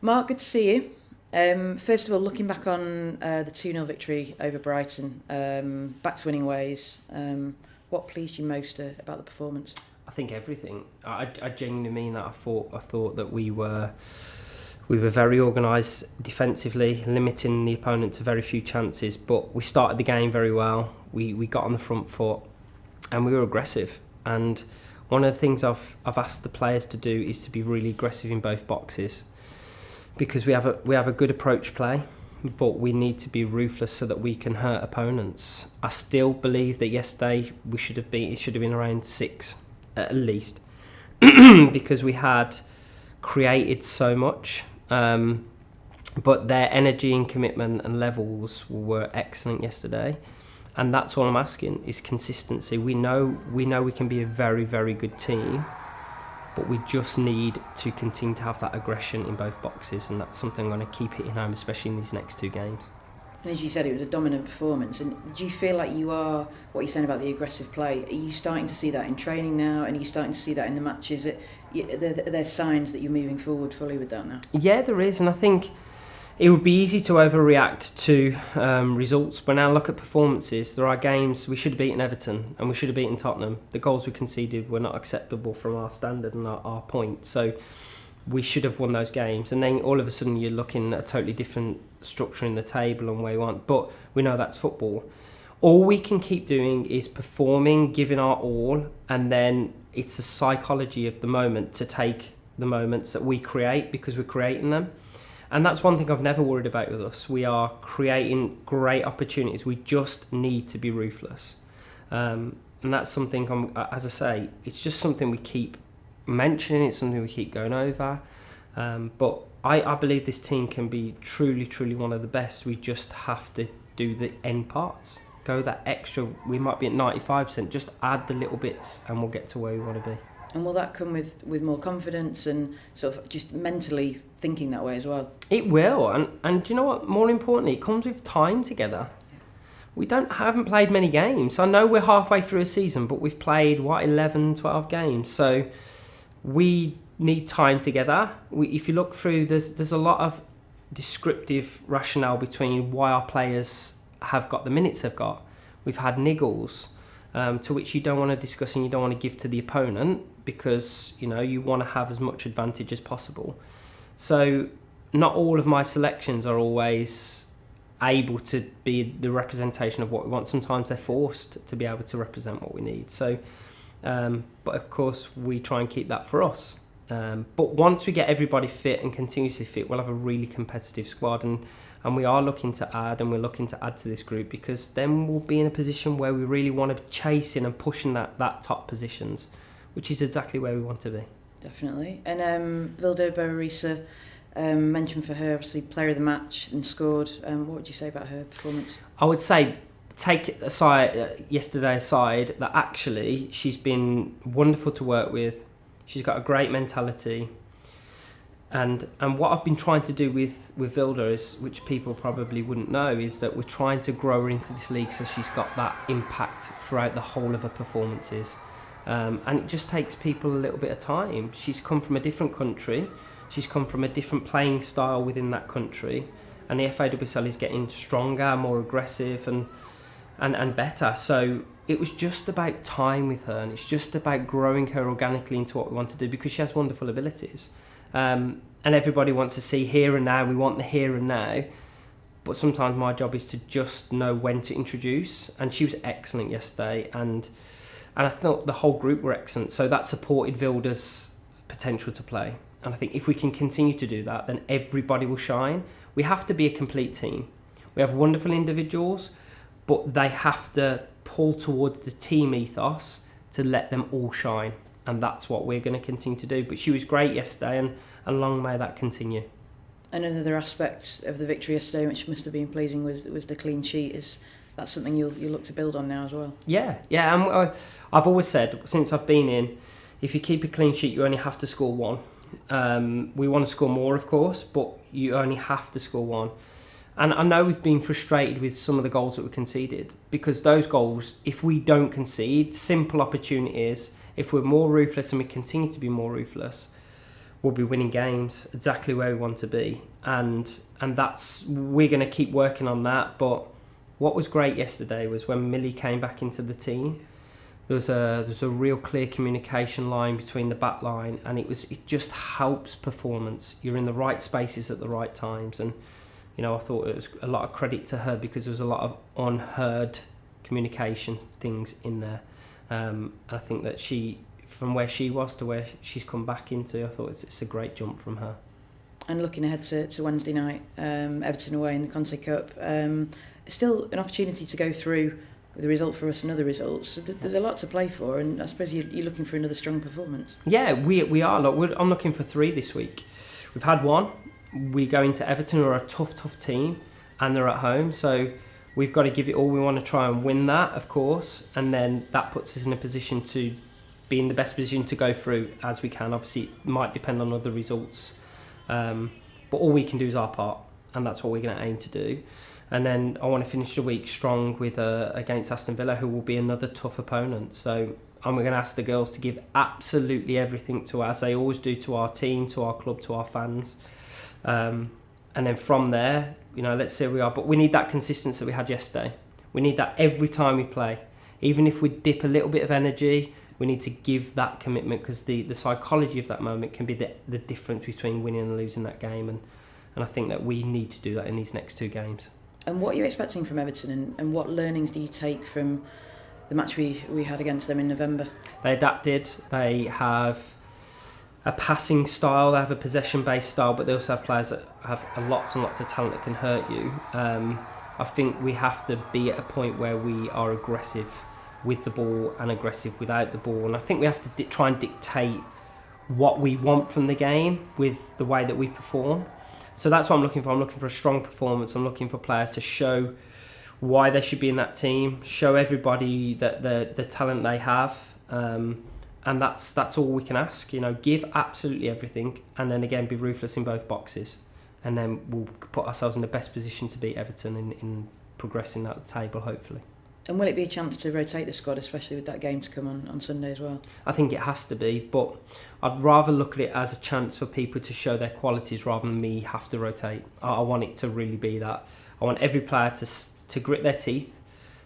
Mark, good to see you. First of all, looking back on the 2-0 victory over Brighton, back to winning ways, what pleased you most about the performance? I think everything. I genuinely mean that. I thought that we were very organised defensively, limiting the opponent to very few chances. But we started the game very well. We got on the front foot, and we were aggressive. And one of the things I've asked the players to do is to be really aggressive in both boxes, because we have a good approach play, but we need to be ruthless so that we can hurt opponents. I still believe that yesterday it should have been around 6 at least, because we had created so much. But their energy and commitment and levels were excellent yesterday, and that's all I'm asking is consistency. We know we can be a very, very good team, but we just need to continue to have that aggression in both boxes, and that's something I'm going to keep hitting home, especially in these next 2 games. And as you said, it was a dominant performance. And do you feel like you are, what you're saying about the aggressive play, are you starting to see that in training now, and are you starting to see that in the matches? Are there signs that you're moving forward fully with that now? Yeah, there is, and I think it would be easy to overreact to results. When I look at performances, there are games we should have beaten Everton and we should have beaten Tottenham. The goals we conceded were not acceptable from our standard and our point. So we should have won those games. And then all of a sudden you're looking at a totally different structure in the table and where you want. But we know that's football. All we can keep doing is performing, giving our all, and then it's the psychology of the moment to take the moments that we create, because we're creating them. And that's one thing I've never worried about with us. We are creating great opportunities. We just need to be ruthless. And that's something, as I say, it's just something we keep mentioning. It's something we keep going over. But I believe this team can be truly, truly one of the best. We just have to do the end parts. Go that extra. We might be at 95%. Just add the little bits and we'll get to where we want to be. And will that come with more confidence and sort of just mentally thinking that way as well? It will, and do you know what? More importantly, it comes with time together. We haven't played many games. I know we're halfway through a season, but we've played 11, 12 games. So we need time together. If you look through, there's a lot of descriptive rationale between why our players have got the minutes they've got. We've had niggles. To which you don't want to discuss and you don't want to give to the opponent, because you want to have as much advantage as possible. So not all of my selections are always able to be the representation of what we want. Sometimes they're forced to be able to represent what we need. So, but of course we try and keep that for us. But once we get everybody fit and continuously fit, we'll have a really competitive squad, and we are looking to add to this group, because then we'll be in a position where we really want to chase in and pushing that top positions, which is exactly where we want to be. Definitely. And Vildos mentioned for her, obviously, player of the match and scored. What would you say about her performance? I would say, take yesterday aside, that actually she's been wonderful to work with. She's got a great mentality. And what I've been trying to do with Vildos, which people probably wouldn't know, is that we're trying to grow her into this league so she's got that impact throughout the whole of her performances. And it just takes people a little bit of time. She's come from a different country. She's come from a different playing style within that country. And the FAWSL is getting stronger, more aggressive and better. So it was just about time with her, and it's just about growing her organically into what we want to do, because she has wonderful abilities. And everybody wants to see here and now. We want the here and now, but sometimes my job is to just know when to introduce. And she was excellent yesterday, and I thought the whole group were excellent. So that supported Vildos' potential to play. And I think if we can continue to do that, then everybody will shine. We have to be a complete team. We have wonderful individuals, but they have to pull towards the team ethos to let them all shine. And that's what we're going to continue to do. But she was great yesterday, and long may that continue. And another aspect of the victory yesterday, which must have been pleasing, was the clean sheet. Is that something you'll look to build on now as well? Yeah. And I've always said, since I've been in, if you keep a clean sheet, you only have to score one. We want to score more, of course, but you only have to score one. And I know we've been frustrated with some of the goals that we conceded, because those goals, if we don't concede simple opportunities, if we're more ruthless and we continue to be more ruthless, we'll be winning games exactly where we want to be, and that's, we're going to keep working on that. But what was great yesterday was when Millie came back into the team, there was a real clear communication line between the back line, and it just helps performance. You're in the right spaces at the right times, and I thought it was a lot of credit to her, because there was a lot of unheard communication things in there. I think that from where she was to where she's come back into, I thought it's a great jump from her. And looking ahead to Wednesday night, Everton away in the Conti Cup, still an opportunity to go through with a result for us and other results. So there's a lot to play for, and I suppose you're looking for another strong performance. Yeah, we are. Look, I'm looking for 3 this week. We've had 1. We go into Everton, who are a tough team, and they're at home. So we've got to give it all. We want to try and win that, of course, and then that puts us in a position to be in the best position to go through as we can. Obviously, it might depend on other results, but all we can do is our part, and that's what we're going to aim to do. And then I want to finish the week strong with against Aston Villa, who will be another tough opponent. So I'm going to ask the girls to give absolutely everything to us, as they always do, to our team, to our club, to our fans. And then from there, let's see where we are. But we need that consistency that we had yesterday. We need that every time we play. Even if we dip a little bit of energy, we need to give that commitment, because the psychology of that moment can be the difference between winning and losing that game. And I think that we need to do that in these next 2 games. And what are you expecting from Everton, and what learnings do you take from the match we had against them in November? They adapted. They have a passing style, they have a possession-based style, but they also have players that have lots and lots of talent that can hurt you. I think we have to be at a point where we are aggressive with the ball and aggressive without the ball, and I think we have to try and dictate what we want from the game with the way that we perform. So that's what I'm looking for. I'm looking for a strong performance. I'm looking for players to show why they should be in that team, show everybody that the talent they have, and that's all we can ask. Give absolutely everything, and then again be ruthless in both boxes, and then we'll put ourselves in the best position to beat Everton in progressing that table, hopefully. And will it be a chance to rotate the squad, especially with that game to come on Sunday as well? I think it has to be, but I'd rather look at it as a chance for people to show their qualities rather than me have to rotate. I want it to really be that. I want every player to grit their teeth,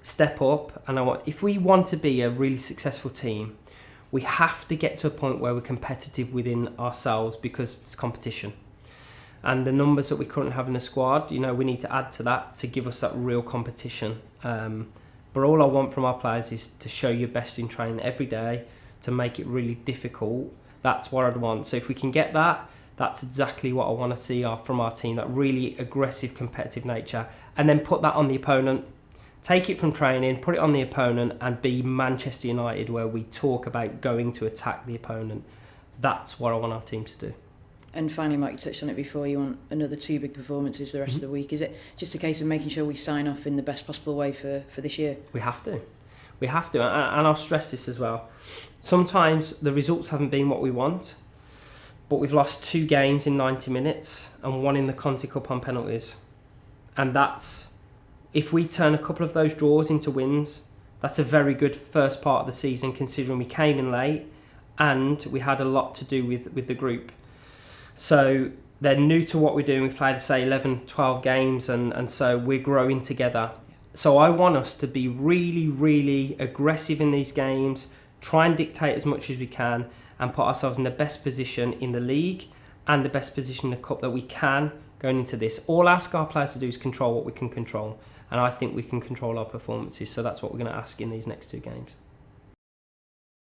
step up, and if we want to be a really successful team, we have to get to a point where we're competitive within ourselves, because it's competition. And the numbers that we currently have in the squad, we need to add to that to give us that real competition. But all I want from our players is to show your best in training every day, to make it really difficult. That's what I'd want. So if we can get that, that's exactly what I want to see from our team, that really aggressive, competitive nature. And then put that on the opponent. Take it from training, put it on the opponent, and be Manchester United, where we talk about going to attack the opponent. That's what I want our team to do. And finally, Mike, you touched on it before, you want another 2 big performances the rest of the week. Is it just a case of making sure we sign off in the best possible way for this year? We have to. And I'll stress this as well. Sometimes the results haven't been what we want, but we've lost 2 games in 90 minutes and 1 in the Conti Cup on penalties. And if we turn a couple of those draws into wins, that's a very good first part of the season, considering we came in late and we had a lot to do with the group. So they're new to what we're doing. We've played, say, 11, 12 games, and so we're growing together. So I want us to be really, really aggressive in these games, try and dictate as much as we can, and put ourselves in the best position in the league and the best position in the cup that we can going into this. All I ask our players to do is control what we can control, and I think we can control our performances. So that's what we're going to ask in these next 2 games.